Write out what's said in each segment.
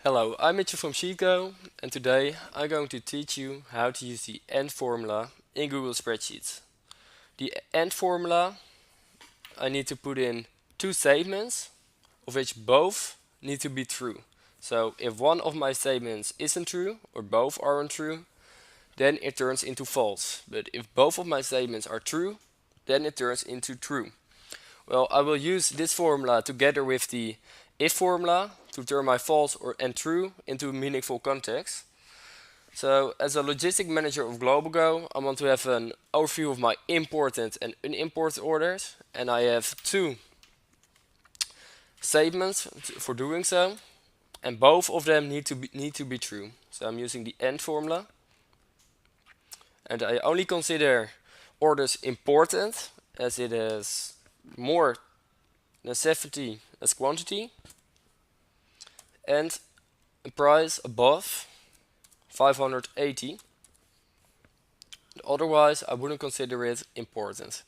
Hello, I'm Mitchell from Sheetgo, and today I'm going to teach you how to use the AND formula in Google Spreadsheets. The AND formula, I need to put in two statements, of which both need to be true. So if one of my statements isn't true, or both aren't true, then it turns into false. But if both of my statements are true, then it turns into true. Well, I will use this formula together with the if formula to turn my false and true into meaningful context. So as a logistic manager of GlobalGo, I want to have an overview of my important and unimportant orders, and I have two statements for doing so, and both of them need to be true. So I'm using the AND formula, and I only consider orders important as it is more than 70 as quantity, and a price above 580. Otherwise, I wouldn't consider it important.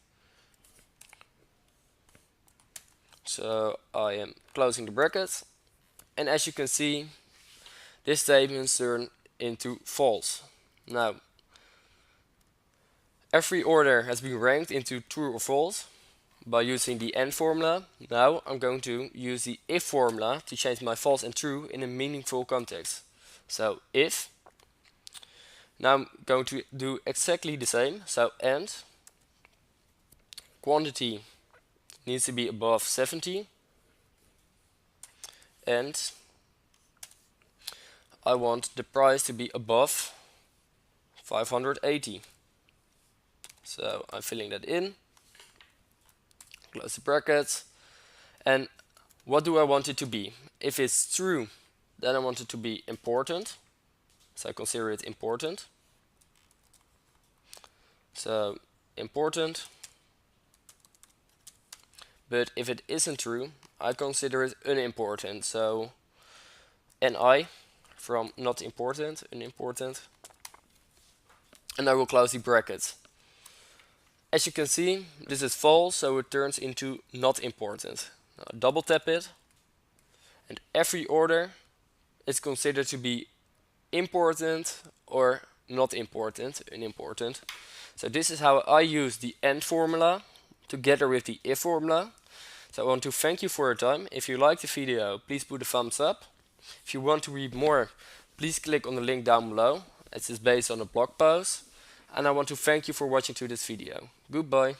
So I am closing the brackets, and as you can see, this statement turns into false. Now, every order has been ranked into true or false by using the AND formula. Now I'm going to use the if formula to change my false and true in a meaningful context. So if, now I'm going to do exactly the same. So AND quantity needs to be above 70, and I want the price to be above 580. So I'm filling that in, close the brackets, and what do I want it to be? If it's true, then I want it to be important, so I consider it important. So important, but if it isn't true, I consider it unimportant, so NI from not important, unimportant, and I will close the brackets. As you can see, this is false, so it turns into not important. Now double tap it, and every order is considered to be important or not important, unimportant. So this is how I use the AND formula together with the if formula. So I want to thank you for your time. If you liked the video, please put a thumbs up. If you want to read more, please click on the link down below. It is based on a blog post. And I want to thank you for watching to this video. Goodbye.